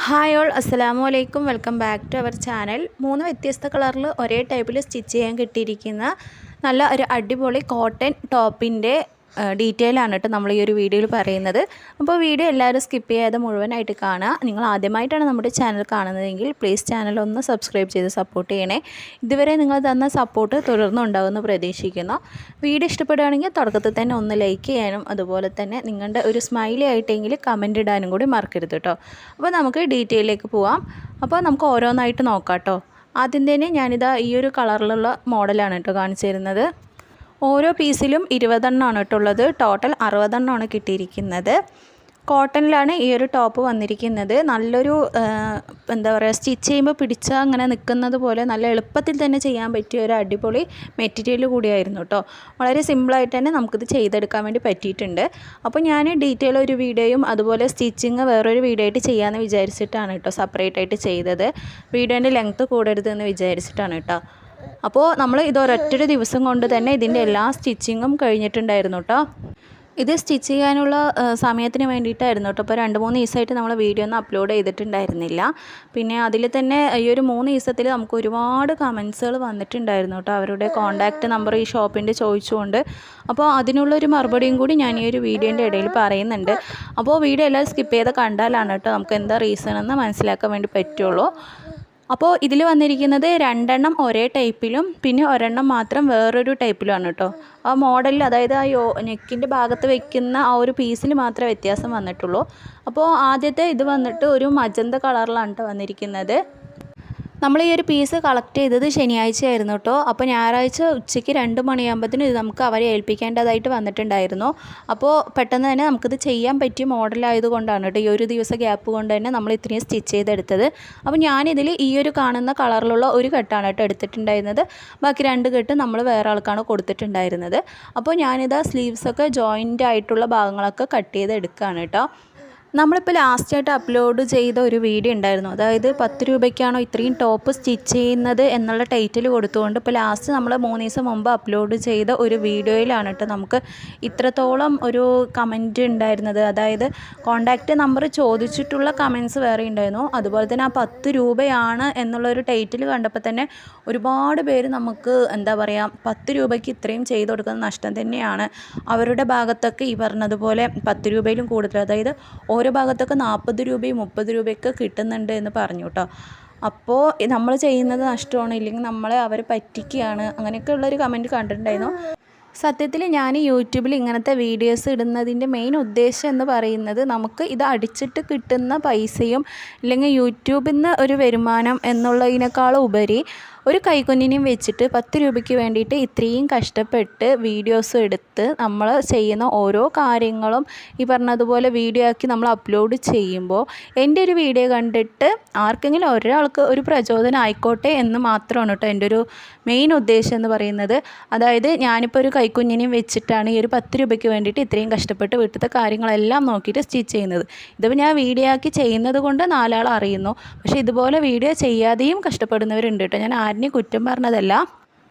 Hi all അസ്സലാമു അലൈക്കും welcome back to our channel. 3 വ്യത്യസ്ത കളറിൽ ഒരേ ടൈപ്പിൽ സ്റ്റിച്ച് ചെയ്യാൻ കിട്ടിയിരിക്കുന്ന നല്ല ഒരു അടിപൊളി കോട്ടൺ ടോപ്പിൻ്റെ ഡീറ്റെയിൽ ആണ് കേട്ടോ നമ്മൾ ഈ ഒരു വീഡിയോയിൽ പറയുന്നത്. അപ്പോൾ വീഡിയോ എല്ലാവരും സ്കിപ്പ് ചെയ്യാതെ മുഴുവനായിട്ട് കാണുക. നിങ്ങൾ ആദ്യമായിട്ടാണ് നമ്മുടെ ചാനൽ കാണുന്നതെങ്കിൽ പ്ലീസ് ചാനൽ ഒന്ന് സബ്സ്ക്രൈബ് ചെയ്ത് സപ്പോർട്ട് ചെയ്യണേ. ഇതുവരെ നിങ്ങൾ തന്ന സപ്പോർട്ട് തുടർന്നുണ്ടാകുമെന്ന് പ്രതീക്ഷിക്കുന്നു. വീഡിയോ ഇഷ്ടപ്പെടുകയാണെങ്കിൽ തുടക്കത്തിൽ തന്നെ ഒന്ന് ലൈക്ക് ചെയ്യാനും അതുപോലെ തന്നെ നിങ്ങളുടെ ഒരു സ്മൈലി ആയിട്ടെങ്കിൽ കമൻറ്റ് ഇടാനും കൂടി മറക്കരുത് കേട്ടോ. അപ്പോൾ നമുക്ക് ഡീറ്റെയിലേക്ക് പോവാം. അപ്പോൾ നമുക്ക് ഓരോന്നായിട്ട് നോക്കാം കേട്ടോ. ആദ്യം തന്നെ ഞാനിതാ ഈ ഒരു കളറിലുള്ള മോഡലാണ് കേട്ടോ കാണിച്ചു തരുന്നത്. ഓരോ പീസിലും 20 എണ്ണമാണ് കേട്ടുള്ളത്. ടോട്ടൽ 60 എണ്ണമാണ് കിട്ടിയിരിക്കുന്നത്. കോട്ടണിലാണ് ഈ ഒരു ടോപ്പ് വന്നിരിക്കുന്നത്. നല്ലൊരു എന്താ പറയുക, സ്റ്റിച്ച് ചെയ്യുമ്പോൾ പിടിച്ചാൽ അങ്ങനെ നിൽക്കുന്നത് പോലെ നല്ല എളുപ്പത്തിൽ തന്നെ ചെയ്യാൻ പറ്റിയ ഒരു അടിപൊളി മെറ്റീരിയൽ കൂടിയായിരുന്നു കേട്ടോ. വളരെ സിമ്പിളായിട്ട് തന്നെ നമുക്കിത് ചെയ്തെടുക്കാൻ വേണ്ടി പറ്റിയിട്ടുണ്ട്. അപ്പോൾ ഞാൻ ഡീറ്റെയിൽ ഒരു വീഡിയോയും അതുപോലെ സ്റ്റിച്ചിങ് വേറൊരു വീഡിയോ ആയിട്ട് ചെയ്യാമെന്ന് വിചാരിച്ചിട്ടാണ് കേട്ടോ സെപ്പറേറ്റ് ആയിട്ട് ചെയ്തത്. വീഡിയോൻ്റെ ലെങ്ത്ത് കൂടരുതെന്ന് വിചാരിച്ചിട്ടാണ് കേട്ടോ. അപ്പോൾ നമ്മൾ ഇത് ഒരൊറ്റൊരു ദിവസം കൊണ്ട് തന്നെ ഇതിൻ്റെ എല്ലാ സ്റ്റിച്ചിങ്ങും കഴിഞ്ഞിട്ടുണ്ടായിരുന്നു കേട്ടോ. ഇത് സ്റ്റിച്ച് ചെയ്യാനുള്ള സമയത്തിന് വേണ്ടിയിട്ടായിരുന്നു കേട്ടോ. ഇപ്പോൾ 2-3 ദിവസമായിട്ട് നമ്മൾ വീഡിയോ ഒന്നും അപ്ലോഡ് ചെയ്തിട്ടുണ്ടായിരുന്നില്ല. പിന്നെ അതിൽ തന്നെ ഈ ഒരു 3 ദിവസത്തിൽ നമുക്ക് ഒരുപാട് കമൻസുകൾ വന്നിട്ടുണ്ടായിരുന്നു കേട്ടോ. അവരുടെ കോൺടാക്റ്റ് നമ്പർ ഈ ഷോപ്പിൻ്റെ ചോദിച്ചുകൊണ്ട്. അപ്പോൾ അതിനുള്ളൊരു മറുപടിയും കൂടി ഞാൻ ഈ ഒരു വീഡിയോൻ്റെ ഇടയിൽ പറയുന്നുണ്ട്. അപ്പോൾ വീഡിയോ എല്ലാം സ്കിപ്പ് ചെയ്ത് കണ്ടാലാണ് കേട്ടോ നമുക്ക് എന്താ റീസൺ എന്ന് മനസ്സിലാക്കാൻ വേണ്ടി പറ്റുള്ളൂ. അപ്പോൾ ഇതിൽ വന്നിരിക്കുന്നത് 2 എണ്ണം ഒരേ ടൈപ്പിലും പിന്നെ ഒരെണ്ണം മാത്രം വേറൊരു ടൈപ്പിലുമാണ് കേട്ടോ. ആ മോഡലിൽ, അതായത് ആ നെക്കിൻ്റെ ഭാഗത്ത് വെക്കുന്ന ആ ഒരു പീസിൽ മാത്രമേ വ്യത്യാസം വന്നിട്ടുള്ളൂ. അപ്പോൾ ആദ്യത്തെ ഇത് വന്നിട്ട് ഒരു മജന്ത കളറിലാണ് കേട്ടോ വന്നിരിക്കുന്നത്. നമ്മൾ ഈ ഒരു പീസ് കളക്ട് ചെയ്തത് ശനിയാഴ്ചയായിരുന്നു കേട്ടോ. അപ്പോൾ ഞായറാഴ്ച ഉച്ചയ്ക്ക് 2 മണിയാകുമ്പോഴത്തേനും ഇത് നമുക്ക് അവരെ ഏൽപ്പിക്കേണ്ടതായിട്ട് വന്നിട്ടുണ്ടായിരുന്നു. അപ്പോൾ പെട്ടെന്ന് തന്നെ നമുക്കിത് ചെയ്യാൻ പറ്റിയ മോഡലായതുകൊണ്ടാണ് കേട്ടോ ഈ ഒരു ദിവസം ഗ്യാപ്പ് കൊണ്ട് തന്നെ നമ്മൾ ഇത്രയും സ്റ്റിച്ച് ചെയ്തെടുത്തത്. അപ്പോൾ ഞാനിതിൽ ഈ ഒരു കാണുന്ന കളറിലുള്ള ഒരു കെട്ടാണ് കേട്ടോ എടുത്തിട്ടുണ്ടായിരുന്നത്. ബാക്കി 2 കെട്ട് നമ്മൾ വേറെ ആൾക്കാണ് കൊടുത്തിട്ടുണ്ടായിരുന്നത്. അപ്പോൾ ഞാനിതാ സ്ലീവ്സൊക്കെ ജോയിൻ്റ് ആയിട്ടുള്ള ഭാഗങ്ങളൊക്കെ കട്ട് ചെയ്ത് എടുക്കുകയാണ് കേട്ടോ. നമ്മളിപ്പോൾ ലാസ്റ്റായിട്ട് അപ്ലോഡ് ചെയ്ത ഒരു വീഡിയോ ഉണ്ടായിരുന്നു. അതായത് 10 രൂപയ്ക്കാണോ ഇത്രയും ടോപ്പ് സ്റ്റിച്ച് ചെയ്യുന്നത് എന്നുള്ള ടൈറ്റിൽ കൊടുത്തുകൊണ്ട് ഇപ്പോൾ ലാസ്റ്റ് നമ്മൾ 3 ദിവസം മുമ്പ് അപ്ലോഡ് ചെയ്ത ഒരു വീഡിയോയിലാണ് കേട്ടോ നമുക്ക് ഇത്രത്തോളം ഒരു കമൻറ്റ് ഉണ്ടായിരുന്നത്. അതായത് കോൺടാക്റ്റ് നമ്പർ ചോദിച്ചിട്ടുള്ള കമൻസ് വേറെ ഉണ്ടായിരുന്നു. അതുപോലെ തന്നെ ആ 10 രൂപയാണ് എന്നുള്ളൊരു ടൈറ്റിൽ കണ്ടപ്പോൾ തന്നെ ഒരുപാട് പേര് നമുക്ക് എന്താ പറയുക, 10 രൂപയ്ക്ക് ഇത്രയും ചെയ്ത് കൊടുക്കുന്ന നഷ്ടം തന്നെയാണ്. അവരുടെ ഭാഗത്തൊക്കെ ഈ പറഞ്ഞതുപോലെ 10 രൂപയിലും കൂടുതൽ, അതായത് ഓരോ ഭാഗത്തൊക്കെ 40 രൂപയും 30 രൂപയൊക്കെ കിട്ടുന്നുണ്ട് എന്ന് പറഞ്ഞു കേട്ടോ. അപ്പോൾ നമ്മൾ ചെയ്യുന്നത് നഷ്ടമാണ്, ഇല്ലെങ്കിൽ നമ്മളെ അവർ പറ്റിക്കുകയാണ്, അങ്ങനെയൊക്കെ ഉള്ളൊരു കമൻറ്റ് കണ്ടിട്ടുണ്ടായിരുന്നു. സത്യത്തിൽ ഞാൻ യൂട്യൂബിൽ ഇങ്ങനത്തെ വീഡിയോസ് ഇടുന്നതിൻ്റെ മെയിൻ ഉദ്ദേശം എന്ന് പറയുന്നത് നമുക്ക് ഇത് അടിച്ചിട്ട് കിട്ടുന്ന പൈസയും അല്ലെങ്കിൽ യൂട്യൂബിൽ നിന്ന് ഒരു വരുമാനം എന്നുള്ളതിനേക്കാളും ഉപരി ഒരു കൈക്കുഞ്ഞിനെയും വെച്ചിട്ട് 10 രൂപയ്ക്ക് വേണ്ടിയിട്ട് ഇത്രയും കഷ്ടപ്പെട്ട് വീഡിയോസ് എടുത്ത് നമ്മൾ ചെയ്യുന്ന ഓരോ കാര്യങ്ങളും ഈ പറഞ്ഞതുപോലെ വീഡിയോ ആക്കി നമ്മൾ അപ്ലോഡ് ചെയ്യുമ്പോൾ എൻ്റെ ഒരു വീഡിയോ കണ്ടിട്ട് ആർക്കെങ്കിലും ഒരാൾക്ക് ഒരു പ്രചോദനം ആയിക്കോട്ടെ എന്ന് മാത്രമാണ് കേട്ടോ എൻ്റെ ഒരു മെയിൻ ഉദ്ദേശം എന്ന് പറയുന്നത്. അതായത് ഞാനിപ്പോൾ ഒരു കൈക്കുഞ്ഞിനെയും വെച്ചിട്ടാണ് ഈ ഒരു 10 രൂപയ്ക്ക് വേണ്ടിയിട്ട് ഇത്രയും കഷ്ടപ്പെട്ട് വീട്ടിലത്തെ കാര്യങ്ങളെല്ലാം നോക്കിയിട്ട് സ്റ്റിച്ച് ചെയ്യുന്നത്. ഇതിപ്പോൾ ഞാൻ വീഡിയോ ആക്കി ചെയ്യുന്നത് കൊണ്ട് 4 ആൾ അറിയുന്നു. പക്ഷേ ഇതുപോലെ വീഡിയോ ചെയ്യാതെയും കഷ്ടപ്പെടുന്നവരുണ്ട് കേട്ടോ. ഞാൻ ആരിനെയും കുറ്റം പറഞ്ഞതല്ല.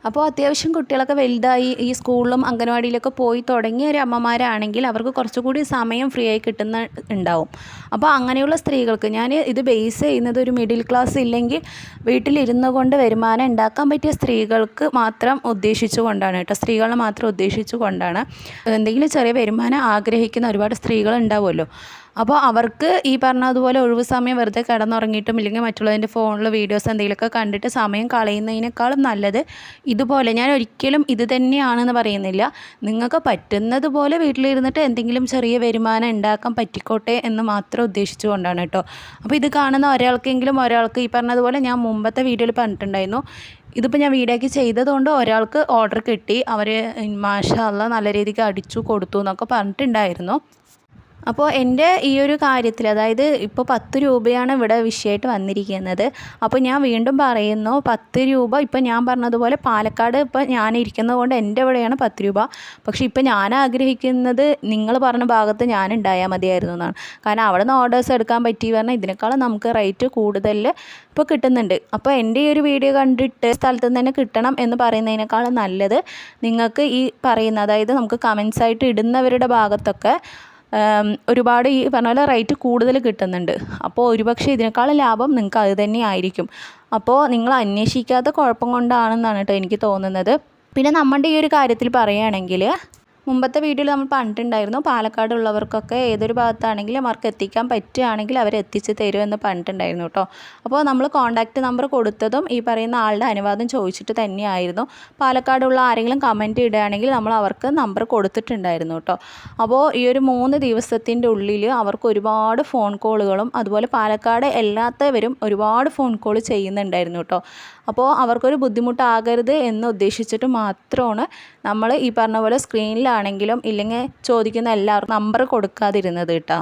അപ്പോൾ അത്യാവശ്യം കുട്ടികളൊക്കെ വലുതായി ഈ സ്കൂളിലും അംഗനവാടിയിലൊക്കെ പോയി തുടങ്ങിയ ഒരു അമ്മമാരാണെങ്കിൽ അവർക്ക് കുറച്ചുകൂടി സമയം ഫ്രീ ആയി ഉണ്ടാവും. അപ്പോൾ അങ്ങനെയുള്ള സ്ത്രീകൾക്ക് ഞാൻ ഇത് ബേസ് ചെയ്യുന്നത് ഒരു മിഡിൽ ക്ലാസ് ഇല്ലെങ്കിൽ വീട്ടിലിരുന്നു കൊണ്ട് വരുമാനം ഉണ്ടാക്കാൻ പറ്റിയ സ്ത്രീകൾക്ക് മാത്രം ഉദ്ദേശിച്ചു കൊണ്ടാണ് കേട്ടോ. സ്ത്രീകളെ മാത്രം ഉദ്ദേശിച്ചു കൊണ്ടാണ്. എന്തെങ്കിലും ചെറിയ വരുമാനം ആഗ്രഹിക്കുന്ന ഒരുപാട് സ്ത്രീകൾ ഉണ്ടാവുമല്ലോ. അപ്പോൾ അവർക്ക് ഈ പറഞ്ഞതുപോലെ ഒഴിവ് സമയം വെറുതെ കിടന്നുറങ്ങിയിട്ടും ഇല്ലെങ്കിൽ മറ്റുള്ളതിൻ്റെ ഫോണിൽ വീഡിയോസ് എന്തെങ്കിലുമൊക്കെ കണ്ടിട്ട് സമയം കളയുന്നതിനേക്കാളും നല്ലത് ഇതുപോലെ, ഞാൻ ഒരിക്കലും ഇത് തന്നെയാണെന്ന് പറയുന്നില്ല, നിങ്ങൾക്ക് പറ്റുന്നത് പോലെ വീട്ടിലിരുന്നിട്ട് എന്തെങ്കിലും ചെറിയ വരുമാനം ഉണ്ടാക്കാൻ പറ്റിക്കോട്ടെ എന്ന് മാത്രം ഉദ്ദേശിച്ചു കൊണ്ടാണ് കേട്ടോ. അപ്പോൾ ഇത് കാണുന്ന ഒരാൾക്ക് ഈ പറഞ്ഞതുപോലെ ഞാൻ മുമ്പത്തെ വീഡിയോയിൽ പറഞ്ഞിട്ടുണ്ടായിരുന്നു, ഇതിപ്പോൾ ഞാൻ വീഡിയോ ആക്കി ചെയ്തതുകൊണ്ട് ഒരാൾക്ക് ഓർഡർ കിട്ടി, അവർ മാഷാ അല്ലാഹ് നല്ല രീതിക്ക് അടിച്ചു കൊടുത്തു എന്നൊക്കെ പറഞ്ഞിട്ടുണ്ടായിരുന്നു. അപ്പോൾ എൻ്റെ ഈ ഒരു കാര്യത്തിൽ, അതായത് ഇപ്പോൾ 10 രൂപയാണ് ഇവിടെ വിഷയമായിട്ട് വന്നിരിക്കുന്നത്. അപ്പോൾ ഞാൻ വീണ്ടും പറയുന്നു, 10 രൂപ ഇപ്പോൾ ഞാൻ പറഞ്ഞതുപോലെ പാലക്കാട് ഇപ്പോൾ ഞാൻ ഇരിക്കുന്നത് കൊണ്ട് എൻ്റെ ഇവിടെയാണ് 10 രൂപ. പക്ഷേ ഇപ്പോൾ ഞാൻ ആഗ്രഹിക്കുന്നത് നിങ്ങൾ പറഞ്ഞ ഭാഗത്ത് ഞാൻ ഉണ്ടായാൽ മതിയായിരുന്നു എന്നാണ്. കാരണം അവിടെ നിന്ന് ഓർഡേഴ്സ് എടുക്കാൻ പറ്റി പറഞ്ഞാൽ ഇതിനേക്കാളും നമുക്ക് റേറ്റ് കൂടുതൽ ഇപ്പോൾ കിട്ടുന്നുണ്ട്. അപ്പോൾ എൻ്റെ ഈ ഒരു വീഡിയോ കണ്ടിട്ട് സ്ഥലത്ത് നിന്ന് തന്നെ കിട്ടണം എന്ന് പറയുന്നതിനേക്കാളും നല്ലത് നിങ്ങൾക്ക് ഈ പറയുന്ന, അതായത് നമുക്ക് കമൻസ് ആയിട്ട് ഇടുന്നവരുടെ ഭാഗത്തൊക്കെ ഒരുപാട് ഈ പറഞ്ഞ പോലെ റേറ്റ് കൂടുതൽ കിട്ടുന്നുണ്ട്. അപ്പോൾ ഒരുപക്ഷെ ഇതിനേക്കാളും ലാഭം നിങ്ങൾക്ക് അത് തന്നെ ആയിരിക്കും. അപ്പോൾ നിങ്ങൾ അന്വേഷിക്കാത്ത കുഴപ്പം കൊണ്ടാണെന്നാണ് കേട്ടോ എനിക്ക് തോന്നുന്നത്. പിന്നെ നമ്മുടെ ഈ ഒരു കാര്യത്തിൽ പറയുകയാണെങ്കിൽ മുമ്പത്തെ വീഡിയോയിൽ നമ്മൾ പറഞ്ഞിട്ടുണ്ടായിരുന്നു, പാലക്കാട് ഉള്ളവർക്കൊക്കെ ഏതൊരു ഭാഗത്താണെങ്കിലും അവർക്ക് എത്തിക്കാൻ പറ്റുകയാണെങ്കിൽ അവർ എത്തിച്ച് തരുമെന്ന് പറഞ്ഞിട്ടുണ്ടായിരുന്നു കേട്ടോ. അപ്പോൾ നമ്മൾ കോൺടാക്റ്റ് നമ്പർ കൊടുത്തതും ഈ പറയുന്ന ആളുടെ അനുവാദം ചോദിച്ചിട്ട് തന്നെയായിരുന്നു. പാലക്കാടുള്ള ആരെങ്കിലും കമൻറ്റ് ഇടുകയാണെങ്കിൽ നമ്മൾ അവർക്ക് നമ്പർ കൊടുത്തിട്ടുണ്ടായിരുന്നു കേട്ടോ. അപ്പോൾ ഈ ഒരു 3 ദിവസത്തിൻ്റെ ഉള്ളിൽ അവർക്ക് ഒരുപാട് ഫോൺ കോളുകളും അതുപോലെ പാലക്കാട് എല്ലാത്തവരും ഒരുപാട് ഫോൺ കോൾ ചെയ്യുന്നുണ്ടായിരുന്നു കേട്ടോ. അപ്പോൾ അവർക്കൊരു ബുദ്ധിമുട്ടാകരുത് എന്ന് ഉദ്ദേശിച്ചിട്ട് മാത്രമാണ് നമ്മൾ ഈ പറഞ്ഞ പോലെ സ്ക്രീനിലാണെങ്കിലും ഇല്ലെങ്കിൽ ചോദിക്കുന്ന എല്ലാവർക്കും നമ്പർ കൊടുക്കാതിരുന്നത് കേട്ടോ.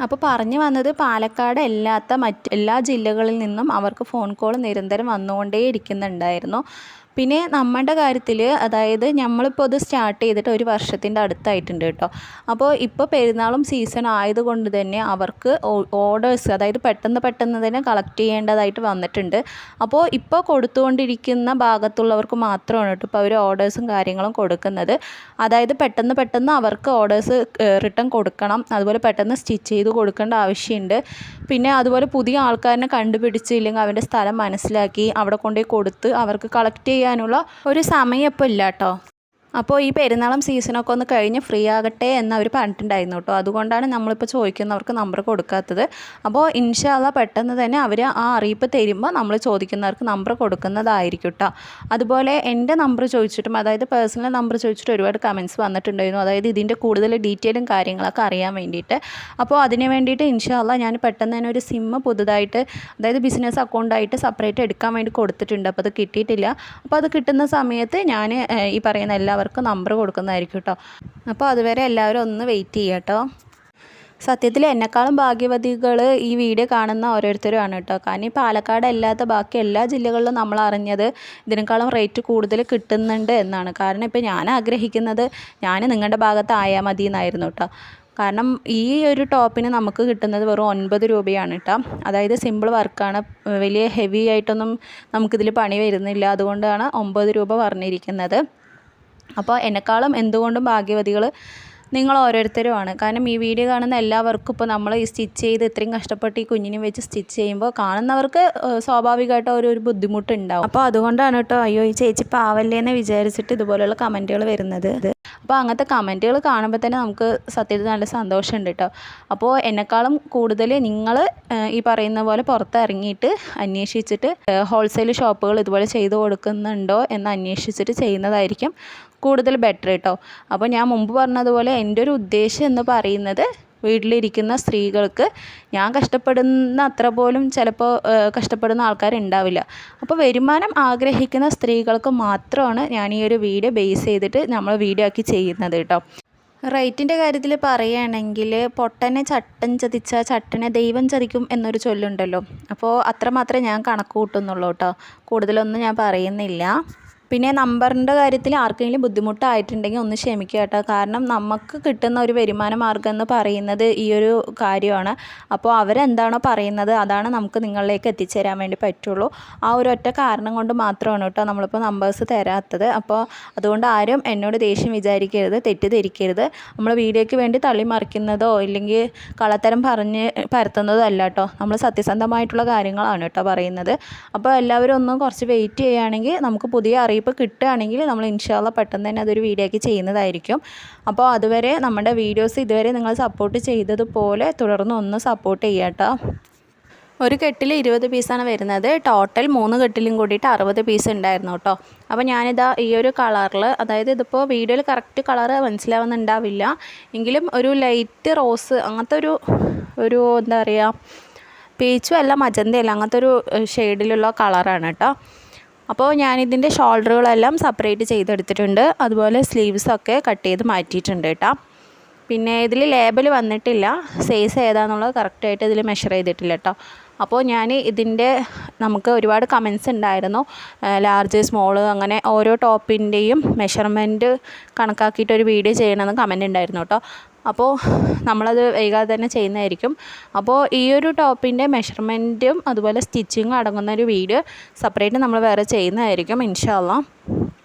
അപ്പോൾ പറഞ്ഞു വന്നത്, പാലക്കാട് അല്ലാത്ത എല്ലാ ജില്ലകളിൽ നിന്നും അവർക്ക് ഫോൺ കോൾ നിരന്തരം വന്നുകൊണ്ടേ ഇരിക്കുന്നുണ്ടായിരുന്നു. പിന്നെ നമ്മുടെ കാര്യത്തിൽ അതായത് നമ്മളിപ്പോൾ ഇത് സ്റ്റാർട്ട് ചെയ്തിട്ട് 1 വർഷത്തിൻ്റെ അടുത്തായിട്ടുണ്ട് കേട്ടോ. അപ്പോൾ ഇപ്പോൾ പെരുന്നാളും സീസൺ ആയതുകൊണ്ട് തന്നെ അവർക്ക് ഓർഡേഴ്സ് അതായത് പെട്ടെന്ന് തന്നെ കളക്ട് ചെയ്യേണ്ടതായിട്ട് വന്നിട്ടുണ്ട്. അപ്പോൾ ഇപ്പോൾ കൊടുത്തുകൊണ്ടിരിക്കുന്ന ഭാഗത്തുള്ളവർക്ക് മാത്രമാണ് കേട്ടോ ഇപ്പോൾ അവർ ഓർഡേഴ്സും കാര്യങ്ങളും കൊടുക്കുന്നത്. അതായത് പെട്ടെന്ന് അവർക്ക് ഓർഡേഴ്സ് റിട്ടേൺ കൊടുക്കണം, അതുപോലെ പെട്ടെന്ന് സ്റ്റിച്ച് ചെയ്ത് കൊടുക്കേണ്ട ആവശ്യമുണ്ട്. പിന്നെ അതുപോലെ പുതിയ ആൾക്കാരെ കണ്ടുപിടിച്ചില്ലെങ്കിൽ അവൻ്റെ സ്ഥലം മനസ്സിലാക്കി അവിടെ കൊണ്ടുപോയി കൊടുത്ത് അവർക്ക് കളക്ട് ചെയ്യാനുള്ള ഒരു സമയം ഇപ്പോൾ ഇല്ല കേട്ടോ. അപ്പോൾ ഈ പെരുന്നാളും സീസണൊക്കെ ഒന്ന് കഴിഞ്ഞ് ഫ്രീ ആകട്ടെ എന്നവർ പറഞ്ഞിട്ടുണ്ടായിരുന്നു കേട്ടോ. അതുകൊണ്ടാണ് നമ്മളിപ്പോൾ ചോദിക്കുന്നവർക്ക് നമ്പർ കൊടുക്കാത്തത്. അപ്പോൾ ഇൻഷാ അല്ലാഹ് പെട്ടെന്ന് തന്നെ അവർ ആ അറിയിപ്പ് തരുമ്പോൾ നമ്മൾ ചോദിക്കുന്നവർക്ക് നമ്പർ കൊടുക്കുന്നതായിരിക്കും കേട്ടോ. അതുപോലെ എൻ്റെ നമ്പർ ചോദിച്ചിട്ടും അതായത് പേഴ്സണൽ നമ്പർ ചോദിച്ചിട്ട് ഒരുപാട് കമൻറ്റ്സ് വന്നിട്ടുണ്ടായിരുന്നു, അതായത് ഇതിൻ്റെ കൂടുതൽ ഡീറ്റെയിലും കാര്യങ്ങളൊക്കെ അറിയാൻ വേണ്ടിയിട്ട്. അപ്പോൾ അതിന് വേണ്ടിയിട്ട് ഇൻഷാ അല്ലാഹ് ഞാൻ പെട്ടെന്ന് തന്നെ ഒരു സിം പുതുതായിട്ട് അതായത് ബിസിനസ് അക്കൗണ്ടായിട്ട് സെപ്പറേറ്റ് എടുക്കാൻ വേണ്ടി കൊടുത്തിട്ടുണ്ട്. അപ്പോൾ അത് കിട്ടിയിട്ടില്ല. അപ്പോൾ അത് കിട്ടുന്ന സമയത്ത് ഞാൻ ഈ പറയുന്ന എല്ലാവർക്കും നമ്പർ കൊടുക്കുന്നതായിരിക്കും കേട്ടോ. അപ്പോൾ അതുവരെ എല്ലാവരും ഒന്ന് വെയിറ്റ് ചെയ്യുക കേട്ടോ. സത്യത്തിൽ എന്നെക്കാളും ഭാഗ്യവതികൾ ഈ വീഡിയോ കാണുന്ന ഓരോരുത്തരുമാണ് കേട്ടോ. കാരണം ഈ പാലക്കാട് അല്ലാത്ത ബാക്കി എല്ലാ ജില്ലകളിലും നമ്മൾ അറിഞ്ഞത് ഇതിനേക്കാളും റേറ്റ് കൂടുതൽ കിട്ടുന്നുണ്ട് എന്നാണ്. കാരണം ഇപ്പോൾ ഞാൻ ആഗ്രഹിക്കുന്നത് ഞാൻ നിങ്ങളുടെ ഭാഗത്തായാൽ മതി എന്നായിരുന്നു കേട്ടോ. കാരണം ഈ ഒരു ടോപ്പിന് നമുക്ക് കിട്ടുന്നത് വെറും 9 രൂപയാണ് കേട്ടോ. അതായത് സിമ്പിൾ വർക്കാണ്, വലിയ ഹെവി ആയിട്ടൊന്നും നമുക്കിതിൽ പണി വരുന്നില്ല. അതുകൊണ്ടാണ് 9 രൂപ പറഞ്ഞിരിക്കുന്നത്. അപ്പോൾ എന്നെക്കാളും എന്തുകൊണ്ടും ഭാഗ്യവതികൾ നിങ്ങൾ ഓരോരുത്തരുമാണ്. കാരണം ഈ വീഡിയോ കാണുന്ന എല്ലാവർക്കും ഇപ്പോൾ നമ്മൾ ഈ സ്റ്റിച്ച് ചെയ്ത് ഇത്രയും കഷ്ടപ്പെട്ട് ഈ കുഞ്ഞിനെ വെച്ച് സ്റ്റിച്ച് ചെയ്യുമ്പോൾ കാണുന്നവർക്ക് സ്വാഭാവികമായിട്ട് ഒരു ബുദ്ധിമുട്ടുണ്ടാവും. അപ്പോൾ അതുകൊണ്ടാണ് കേട്ടോ അയ്യോ ഈ ചേച്ചി പാവല്ലേ എന്ന് വിചാരിച്ചിട്ട് ഇതുപോലെയുള്ള കമൻറ്റുകൾ വരുന്നത്. അപ്പോൾ അങ്ങനത്തെ കമൻറ്റുകൾ കാണുമ്പോൾ തന്നെ നമുക്ക് സത്യത്തിൽ നല്ല സന്തോഷമുണ്ട് കേട്ടോ. അപ്പോൾ എന്നെക്കാളും കൂടുതൽ നിങ്ങൾ ഈ പറയുന്ന പോലെ പുറത്തിറങ്ങിയിട്ട് അന്വേഷിച്ചിട്ട് ഹോൾസെയിൽ ഷോപ്പുകൾ ഇതുപോലെ ചെയ്ത് കൊടുക്കുന്നുണ്ടോ എന്ന് അന്വേഷിച്ചിട്ട് ചെയ്യുന്നതായിരിക്കും കൂടുതൽ ബെറ്റർ കേട്ടോ. അപ്പോൾ ഞാൻ മുമ്പ് പറഞ്ഞതുപോലെ എൻ്റെ ഒരു ഉദ്ദേശം എന്ന് പറയുന്നത് വീട്ടിലിരിക്കുന്ന സ്ത്രീകൾക്ക് ഞാൻ കഷ്ടപ്പെടുന്ന അത്ര പോലും ചിലപ്പോൾ കഷ്ടപ്പെടുന്ന ആൾക്കാരുണ്ടാവില്ല. അപ്പോൾ വരുമാനം ആഗ്രഹിക്കുന്ന സ്ത്രീകൾക്ക് മാത്രമാണ് ഞാൻ ഈ ഒരു വീഡിയോ ബേസ് ചെയ്തിട്ട് നമ്മൾ വീഡിയോ ആക്കി ചെയ്യുന്നത് കേട്ടോ. റേറ്റിൻ്റെ കാര്യത്തിൽ പറയുകയാണെങ്കിൽ പൊട്ടനെ ചട്ടൻ ചതിച്ച ചട്ടനെ ദൈവം ചതിക്കും എന്നൊരു ചൊല്ലുണ്ടല്ലോ. അപ്പോൾ അത്രമാത്രമേ ഞാൻ കണക്ക് കൂട്ടുന്നുള്ളൂ കേട്ടോ, കൂടുതലൊന്നും ഞാൻ പറയുന്നില്ല. പിന്നെ നമ്പറിൻ്റെ കാര്യത്തിൽ ആർക്കെങ്കിലും ബുദ്ധിമുട്ടായിട്ടുണ്ടെങ്കിൽ ഒന്ന് ക്ഷമിക്കുക കേട്ടോ. കാരണം നമുക്ക് കിട്ടുന്ന ഒരു വരുമാന മാർഗ്ഗം എന്ന് പറയുന്നത് ഈ ഒരു കാര്യമാണ്. അപ്പോൾ അവരെന്താണോ പറയുന്നത് അതാണ് നമുക്ക് നിങ്ങളിലേക്ക് എത്തിച്ചേരാൻ വേണ്ടി പറ്റുള്ളൂ. ആ ഒരു ഒറ്റ കാരണം കൊണ്ട് മാത്രമാണ് കേട്ടോ നമ്മളിപ്പോൾ നമ്പേഴ്സ് തരാത്തത്. അപ്പോൾ അതുകൊണ്ട് ആരും എന്നോട് ദേഷ്യം വിചാരിക്കരുത്, തെറ്റിദ്ധരിക്കരുത്. നമ്മൾ വീഡിയോയ്ക്ക് വേണ്ടി തള്ളിമറിക്കുന്നതോ ഇല്ലെങ്കിൽ കള്ളത്തരം പറഞ്ഞ് പരത്തുന്നതോ അല്ല കേട്ടോ. നമ്മൾ സത്യസന്ധമായിട്ടുള്ള കാര്യങ്ങളാണ് കേട്ടോ പറയുന്നത്. അപ്പോൾ എല്ലാവരും ഒന്ന് കുറച്ച് വെയിറ്റ് ചെയ്യുകയാണെങ്കിൽ നമുക്ക് പുതിയ അറിയിപ്പ് കിട്ടുകയാണെങ്കിൽ നമ്മൾ ഇൻഷാ അല്ലാഹ് പെട്ടെന്ന് തന്നെ അതൊരു വീഡിയോ ആക്കി ചെയ്യുന്നതായിരിക്കും. അപ്പോൾ അതുവരെ നമ്മുടെ വീഡിയോസ് ഇതുവരെ നിങ്ങൾ സപ്പോർട്ട് ചെയ്തതുപോലെ തുടർന്ന് ഒന്ന് സപ്പോർട്ട് ചെയ്യുക കേട്ടോ. ഒരു കെട്ടിൽ 20 പീസാണ് വരുന്നത്. ടോട്ടൽ 3 കെട്ടിലും കൂടിയിട്ട് 60 പീസ് ഉണ്ടായിരുന്നു കേട്ടോ. അപ്പോൾ ഞാനിതാ ഈ ഒരു കളറിൽ, അതായത് ഇതിപ്പോൾ വീഡിയോയിൽ കറക്റ്റ് കളറ് മനസ്സിലാവുന്നുണ്ടാവില്ല എങ്കിലും ഒരു ലൈറ്റ് റോസ് അങ്ങനത്തെ ഒരു എന്താ പറയുക, പീച്ചും അല്ല മജന്തയല്ല, അങ്ങനത്തെ ഒരു ഷെയ്ഡിലുള്ള കളറാണ് കേട്ടോ. അപ്പോൾ ഞാനിതിൻ്റെ ഷോൾഡറുകളെല്ലാം സെപ്പറേറ്റ് ചെയ്തെടുത്തിട്ടുണ്ട്. അതുപോലെ സ്ലീവ്സൊക്കെ കട്ട് ചെയ്ത് മാറ്റിയിട്ടുണ്ട് കേട്ടോ. പിന്നെ ഇതിൽ ലേബൽ വന്നിട്ടില്ല, സൈസ് ഏതാണെന്നുള്ളത് കറക്റ്റായിട്ട് ഇതിൽ മെഷർ ചെയ്തിട്ടില്ല കേട്ടോ. അപ്പോൾ ഞാൻ ഇതിൻ്റെ നമുക്ക് ഒരുപാട് കമൻസ് ഉണ്ടായിരുന്നു, ലാർജ് സ്മോള് അങ്ങനെ ഓരോ ടോപ്പിൻ്റെയും മെഷർമെൻറ്റ് കണക്കാക്കിയിട്ടൊരു വീഡിയോ ചെയ്യണമെന്ന് കമൻറ്റ് ഉണ്ടായിരുന്നു കേട്ടോ. അപ്പോൾ നമ്മളത് വൈകാതെ തന്നെ ചെയ്യുന്നതായിരിക്കും. അപ്പോൾ ഈ ഒരു ടോപ്പിൻ്റെ മെഷർമെൻറ്റും അതുപോലെ സ്റ്റിച്ചിങ്ങും അടങ്ങുന്ന ഒരു വീഡിയോ സെപ്പറേറ്റ് നമ്മൾ വേറെ ചെയ്യുന്നതായിരിക്കും ഇൻഷാ അല്ലാഹ്.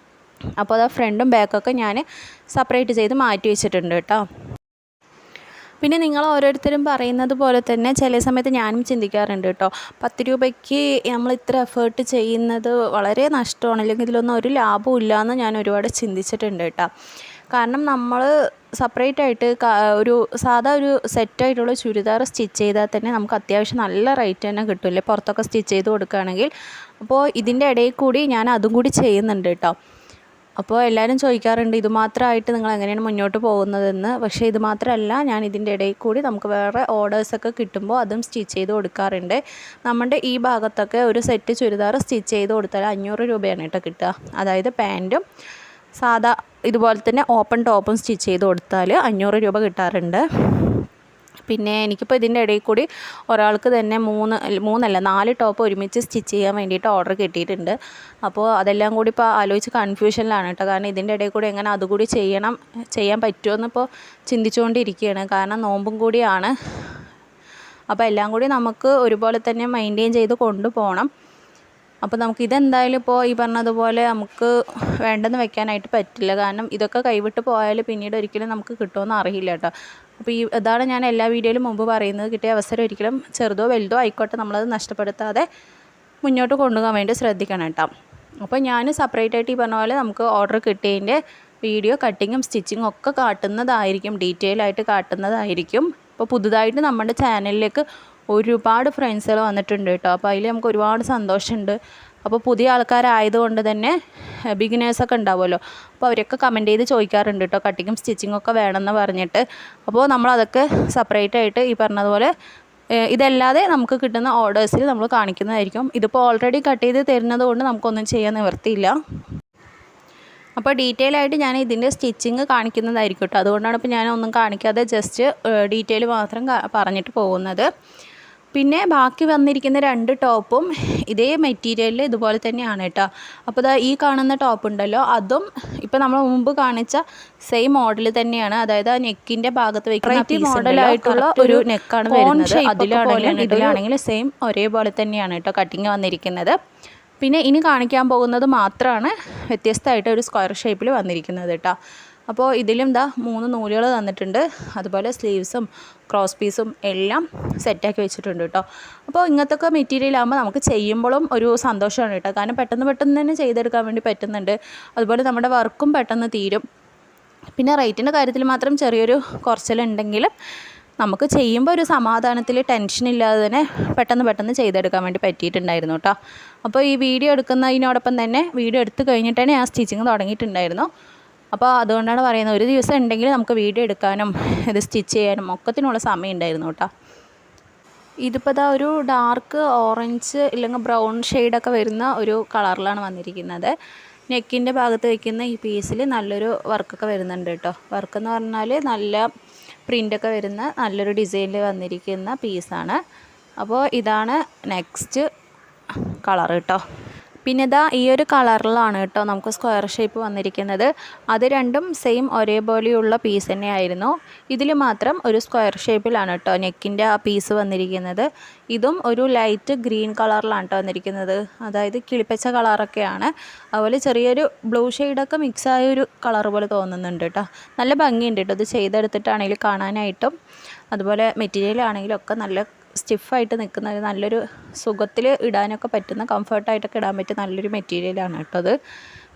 അപ്പോൾ അത് ഫ്രണ്ടും ബാക്കൊക്കെ ഞാൻ സെപ്പറേറ്റ് ചെയ്ത് മാറ്റി വെച്ചിട്ടുണ്ട് കേട്ടോ. പിന്നെ നിങ്ങൾ ഓരോരുത്തരും പറയുന്നത് പോലെ തന്നെ ചില സമയത്ത് ഞാനും ചിന്തിക്കാറുണ്ട് കേട്ടോ. 10 രൂപയ്ക്ക് നമ്മൾ ഇത്ര എഫേർട്ട് ചെയ്യുന്നത് വളരെ നഷ്ടമാണ്, അല്ലെങ്കിൽ ഇതിലൊന്നും ഒരു ലാഭവും ഇല്ലയെന്ന് ഞാൻ ഒരുപാട് ചിന്തിച്ചിട്ടുണ്ട് കേട്ടോ. കാരണം നമ്മൾ സെപ്പറേറ്റ് ആയിട്ട് ഒരു ഒരു സെറ്റായിട്ടുള്ള ചുരിദാർ സ്റ്റിച്ച് ചെയ്താൽ തന്നെ നമുക്ക് അത്യാവശ്യം നല്ല റേറ്റ് തന്നെ കിട്ടില്ലേ പുറത്തൊക്കെ സ്റ്റിച്ച് ചെയ്ത് കൊടുക്കുകയാണെങ്കിൽ. അപ്പോൾ ഇതിൻ്റെ ഇടയിൽ കൂടി ഞാൻ അതും കൂടി ചെയ്യുന്നുണ്ട് കേട്ടോ. അപ്പോൾ എല്ലാവരും ചോദിക്കാറുണ്ട് ഇത് മാത്രമായിട്ട് നിങ്ങൾ എങ്ങനെയാണ് മുന്നോട്ട് പോകുന്നതെന്ന്. പക്ഷേ ഇത് മാത്രമല്ല, ഞാൻ ഇതിൻ്റെ ഇടയിൽ കൂടി നമുക്ക് വേറെ ഓർഡേഴ്സൊക്കെ കിട്ടുമ്പോൾ അതും സ്റ്റിച്ച് ചെയ്ത് കൊടുക്കാറുണ്ട്. നമ്മുടെ ഈ ഭാഗത്തൊക്കെ ഒരു സെറ്റ് ചുരിദാർ സ്റ്റിച്ച് ചെയ്ത് കൊടുത്താൽ 500 രൂപയാണ് കേട്ടോ കിട്ടുക. അതായത് പാൻറ്റും സാധാ ഇതുപോലെ തന്നെ ഓപ്പൺ ടോപ്പും സ്റ്റിച്ച് ചെയ്ത് കൊടുത്താൽ 500 രൂപ കിട്ടാറുണ്ട്. പിന്നെ എനിക്കിപ്പോൾ ഇതിൻ്റെ ഇടയിൽ കൂടി ഒരാൾക്ക് തന്നെ 4 ടോപ്പ് ഒരുമിച്ച് സ്റ്റിച്ച് ചെയ്യാൻ വേണ്ടിയിട്ട് ഓർഡർ കിട്ടിയിട്ടുണ്ട്. അപ്പോൾ അതെല്ലാം കൂടി ഇപ്പോൾ ആലോചിച്ച് കൺഫ്യൂഷനിലാണ് കേട്ടോ. കാരണം ഇതിൻ്റെ ഇടയിൽ കൂടി എങ്ങനെ അതുകൂടി ചെയ്യാൻ പറ്റുമെന്ന് ഇപ്പോൾ ചിന്തിച്ചുകൊണ്ടിരിക്കുകയാണ്. കാരണം നോമ്പും കൂടിയാണ്. അപ്പോൾ എല്ലാം കൂടി നമുക്ക് ഒരുപോലെ തന്നെ മെയിൻറ്റെയിൻ ചെയ്ത് കൊണ്ടുപോകണം. അപ്പോൾ നമുക്ക് ഇതെന്തായാലും ഇപ്പോൾ ഈ പറഞ്ഞതുപോലെ നമുക്ക് വേണ്ടെന്ന് വെക്കാനായിട്ട് പറ്റില്ല. കാരണം ഇതൊക്കെ കൈവിട്ട് പോയാൽ പിന്നീട് ഒരിക്കലും നമുക്ക് കിട്ടുമെന്ന് അറിയില്ല കേട്ടോ. അപ്പോൾ ഇതാണ് ഞാൻ എല്ലാ വീഡിയോയിലും മുമ്പ് പറയുന്നത്, കിട്ടിയ അവസരം ഒരിക്കലും ചെറുതോ വലുതോ ആയിക്കോട്ടെ നമ്മളത് നഷ്ടപ്പെടുത്താതെ മുന്നോട്ട് കൊണ്ടുപോകാൻ വേണ്ടി ശ്രദ്ധിക്കണം കേട്ടോ. അപ്പോൾ ഞാൻ സെപ്പറേറ്റ് ആയിട്ട് ഈ പറഞ്ഞ പോലെ നമുക്ക് ഓർഡർ കിട്ടിയതിൻ്റെ വീഡിയോ കട്ടിങ്ങും സ്റ്റിച്ചിങ്ങും ഒക്കെ കാട്ടുന്നതായിരിക്കും, ഡീറ്റെയിൽ ആയിട്ട് കാട്ടുന്നതായിരിക്കും. ഇപ്പോൾ പുതുതായിട്ട് നമ്മുടെ ചാനലിലേക്ക് ഒരുപാട് ഫ്രണ്ട്സുകൾ വന്നിട്ടുണ്ട് കേട്ടോ. അപ്പോൾ അതിൽ നമുക്ക് ഒരുപാട് സന്തോഷമുണ്ട്. അപ്പോൾ പുതിയ ആൾക്കാരായതുകൊണ്ട് തന്നെ ബിഗിനേഴ്സൊക്കെ ഉണ്ടാവുമല്ലോ, അപ്പോൾ അവരൊക്കെ കമൻറ്റ് ചെയ്ത് ചോദിക്കാറുണ്ട് കേട്ടോ കട്ടിങ്ങും സ്റ്റിച്ചിങ്ങും ഒക്കെ വേണമെന്ന് പറഞ്ഞിട്ട്. അപ്പോൾ നമ്മളതൊക്കെ സെപ്പറേറ്റ് ആയിട്ട് ഈ പറഞ്ഞതുപോലെ ഇതല്ലാതെ നമുക്ക് കിട്ടുന്ന ഓർഡേഴ്സിൽ നമ്മൾ കാണിക്കുന്നതായിരിക്കും. ഇതിപ്പോൾ ഓൾറെഡി കട്ട് ചെയ്ത് തരുന്നത് കൊണ്ട് നമുക്കൊന്നും ചെയ്യാൻ നിവർത്തിയില്ല. അപ്പോൾ ഡീറ്റെയിൽ ആയിട്ട് ഞാൻ ഇതിൻ്റെ സ്റ്റിച്ചിങ് കാണിക്കുന്നതായിരിക്കും കേട്ടോ. അതുകൊണ്ടാണ് ഇപ്പോൾ ഞാനൊന്നും കാണിക്കാതെ ജസ്റ്റ് ഡീറ്റെയിൽ മാത്രം പറഞ്ഞിട്ട് പോകുന്നത്. പിന്നെ ബാക്കി വന്നിരിക്കുന്ന 2 ടോപ്പും ഇതേ മെറ്റീരിയലിൽ ഇതുപോലെ തന്നെയാണ് കേട്ടോ. അപ്പോൾ ഈ കാണുന്ന ടോപ്പ് ഉണ്ടല്ലോ, അതും ഇപ്പോൾ നമ്മൾ മുമ്പ് കാണിച്ച സെയിം മോഡൽ തന്നെയാണ്. അതായത് ആ നെക്കിൻ്റെ ഭാഗത്ത് വയ്ക്കുന്ന മോഡലായിട്ടുള്ള ഒരു നെക്കാണ് വരുന്നത്. ഇതിലാണെങ്കിലും സെയിം ഒരേപോലെ തന്നെയാണ് കേട്ടോ കട്ടിങ് വന്നിരിക്കുന്നത്. പിന്നെ ഇനി കാണിക്കാൻ പോകുന്നത് മാത്രമാണ് വ്യത്യസ്തമായിട്ട് ഒരു സ്ക്വയർ ഷേപ്പിൽ വന്നിരിക്കുന്നത് കേട്ടോ. അപ്പോൾ ഇതിലും 3 നൂലുകൾ തന്നിട്ടുണ്ട്. അതുപോലെ സ്ലീവ്സും ക്രോസ് പീസും എല്ലാം സെറ്റാക്കി വെച്ചിട്ടുണ്ട് കേട്ടോ. അപ്പോൾ ഇങ്ങനത്തെ മെറ്റീരിയലാകുമ്പോൾ നമുക്ക് ചെയ്യുമ്പോഴും ഒരു സന്തോഷമാണ് കേട്ടോ. കാരണം പെട്ടെന്ന് തന്നെ ചെയ്തെടുക്കാൻ വേണ്ടി പറ്റുന്നുണ്ട്. അതുപോലെ നമ്മുടെ വർക്കും പെട്ടെന്ന് തീരും. പിന്നെ റേറ്റിൻ്റെ കാര്യത്തിൽ മാത്രം ചെറിയൊരു കുറച്ചിലുണ്ടെങ്കിലും നമുക്ക് ചെയ്യുമ്പോൾ ഒരു സമാധാനത്തിൽ ടെൻഷനില്ലാതെ തന്നെ പെട്ടെന്ന് ചെയ്തെടുക്കാൻ വേണ്ടി പറ്റിയിട്ടുണ്ടായിരുന്നു കേട്ടോ. അപ്പോൾ ഈ വീഡിയോ എടുക്കുന്നതിനോടൊപ്പം തന്നെ വീഡിയോ എടുത്ത് കഴിഞ്ഞിട്ടാണ് ഞാൻ സ്റ്റിച്ചിങ് തുടങ്ങിയിട്ടുണ്ടായിരുന്നു. അപ്പോൾ അതുകൊണ്ടാണ് പറയുന്നത്, ഒരു ദിവസം ഉണ്ടെങ്കിൽ നമുക്ക് വീഡിയോ എടുക്കാനും ഇത് സ്റ്റിച്ച് ചെയ്യാനും ഒക്കത്തിനുള്ള സമയം ഉണ്ടായിരുന്നു കേട്ടോ. ഇതിപ്പോൾ ഒരു ഡാർക്ക് ഓറഞ്ച് ഇല്ലെങ്കിൽ ബ്രൗൺ ഷെയ്ഡൊക്കെ വരുന്ന ഒരു കളറിലാണ് വന്നിരിക്കുന്നത്. നെക്കിൻ്റെ ഭാഗത്ത് വയ്ക്കുന്ന ഈ പീസിൽ നല്ലൊരു വർക്കൊക്കെ വരുന്നുണ്ട് കേട്ടോ. വർക്കെന്ന് പറഞ്ഞാൽ നല്ല പ്രിൻ്റൊക്കെ വരുന്ന നല്ലൊരു ഡിസൈനിൽ വന്നിരിക്കുന്ന പീസാണ്. അപ്പോൾ ഇതാണ് നെക്സ്റ്റ് കളർ കേട്ടോ. പിന്നെ ഈ ഒരു കളറിലാണ് കേട്ടോ നമുക്ക് സ്ക്വയർ ഷേപ്പ് വന്നിരിക്കുന്നത്. അത് രണ്ടും സെയിം ഒരേപോലെയുള്ള പീസ് തന്നെയായിരുന്നു. ഇതിൽ മാത്രം ഒരു സ്ക്വയർ ഷേപ്പിലാണ് കേട്ടോ നെക്കിൻ്റെ ആ പീസ് വന്നിരിക്കുന്നത്. ഇതും ഒരു ലൈറ്റ് ഗ്രീൻ കളറിലാണ് കേട്ടോ വന്നിരിക്കുന്നത്. അതായത് കിളിപ്പച്ച കളറൊക്കെയാണ്. അതുപോലെ ചെറിയൊരു ബ്ലൂ ഷെയ്ഡൊക്കെ മിക്സായ ഒരു കളർ പോലെ തോന്നുന്നുണ്ട് കേട്ടോ. നല്ല ഭംഗിയുണ്ട് കേട്ടോ ഇത് ചെയ്തെടുത്തിട്ടാണെങ്കിലും കാണാനായിട്ടും. അതുപോലെ മെറ്റീരിയലാണെങ്കിലും ഒക്കെ നല്ല സ്റ്റിഫായിട്ട് നിൽക്കുന്ന നല്ലൊരു സുഖത്തിൽ ഇടാനൊക്കെ പറ്റുന്ന കംഫർട്ടായിട്ടൊക്കെ ഇടാൻ പറ്റിയ നല്ലൊരു മെറ്റീരിയലാണ് കേട്ടോ അത്.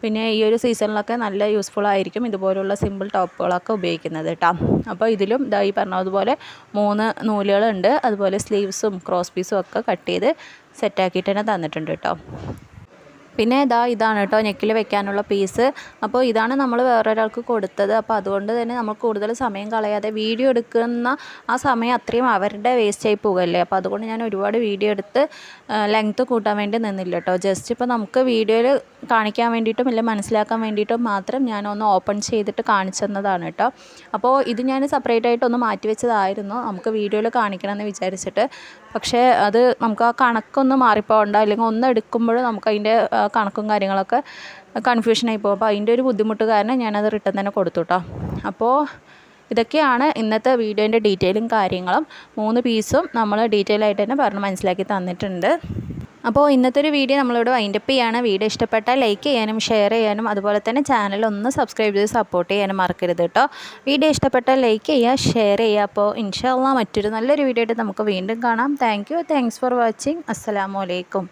പിന്നെ ഈ ഒരു സീസണിലൊക്കെ നല്ല യൂസ്ഫുൾ ആയിരിക്കും ഇതുപോലുള്ള സിമ്പിൾ ടോപ്പുകളൊക്കെ ഉപയോഗിക്കുന്നത് കേട്ടോ. അപ്പോൾ ഇതിലും ഈ പറഞ്ഞതുപോലെ 3 നൂലുകളുണ്ട്. അതുപോലെ സ്ലീവ്സും ക്രോസ് പീസും ഒക്കെ കട്ട് ചെയ്ത് സെറ്റാക്കിയിട്ട് തന്നെ തന്നിട്ടുണ്ട് കേട്ടോ. പിന്നെ ഇതാണ് കേട്ടോ നെക്കിൽ വെക്കാനുള്ള പീസ്. അപ്പോൾ ഇതാണ് നമ്മൾ വേറൊരാൾക്ക് കൊടുത്തത്. അപ്പോൾ അതുകൊണ്ട് തന്നെ നമ്മൾ കൂടുതൽ സമയം കളയാതെ വീഡിയോ എടുക്കുന്ന ആ സമയം അത്രയും അവരുടെ വേസ്റ്റായി പോകുമല്ലേ. അപ്പോൾ അതുകൊണ്ട് ഞാൻ ഒരുപാട് വീഡിയോ എടുത്ത് ലെങ്ത്ത് കൂട്ടാൻ വേണ്ടി നിന്നില്ല കേട്ടോ. ജസ്റ്റ് ഇപ്പോൾ നമുക്ക് വീഡിയോയിൽ കാണിക്കാൻ വേണ്ടിയിട്ടും ഇല്ല മനസ്സിലാക്കാൻ വേണ്ടിയിട്ടും മാത്രം ഞാനൊന്ന് ഓപ്പൺ ചെയ്തിട്ട് കാണിച്ചു തന്നതാണ് കേട്ടോ. അപ്പോൾ ഇത് ഞാൻ സെപ്പറേറ്റ് ആയിട്ടൊന്ന് മാറ്റി വെച്ചതായിരുന്നു നമുക്ക് വീഡിയോയിൽ കാണിക്കണമെന്ന് വിചാരിച്ചിട്ട്. പക്ഷേ അത് നമുക്ക് ആ കണക്കൊന്ന് മാറിപ്പോകണ്ട, അല്ലെങ്കിൽ ഒന്ന് എടുക്കുമ്പോൾ നമുക്ക് അതിൻ്റെ കണക്കും കാര്യങ്ങളൊക്കെ കൺഫ്യൂഷനായി പോകും. അപ്പോൾ അതിൻ്റെ ഒരു ബുദ്ധിമുട്ട് കാരണം ഞാനത് റിട്ടേൺ തന്നെ കൊടുത്തു കേട്ടോ. അപ്പോൾ ഇതൊക്കെയാണ് ഇന്നത്തെ വീഡിയോൻ്റെ ഡീറ്റെയിലും കാര്യങ്ങളും. 3 പീസും നമ്മൾ ഡീറ്റെയിൽ ആയിട്ട് തന്നെ പറഞ്ഞ് മനസ്സിലാക്കി തന്നിട്ടുണ്ട്. അപ്പോൾ ഇന്നത്തെ ഒരു വീഡിയോ നമ്മളിവിടെ വൈൻഡപ്പ് ചെയ്യാണ്. വീഡിയോ ഇഷ്ടപ്പെട്ടാൽ ലൈക്ക് ചെയ്യാനും ഷെയർ ചെയ്യാനും അതുപോലെ തന്നെ ചാനൽ ഒന്ന് സബ്സ്ക്രൈബ് ചെയ്ത് സപ്പോർട്ട് ചെയ്യാനും മറക്കരുത് കേട്ടോ. വീഡിയോ ഇഷ്ടപ്പെട്ടാൽ ലൈക്ക് ചെയ്യുക, ഷെയർ ചെയ്യുക. അപ്പോൾ ഇൻഷാ അല്ലാഹ് മറ്റൊരു നല്ലൊരു വീഡിയോ ആയിട്ട് നമുക്ക് വീണ്ടും കാണാം. Thanks for watching. അസ്സലാമു അലൈക്കും.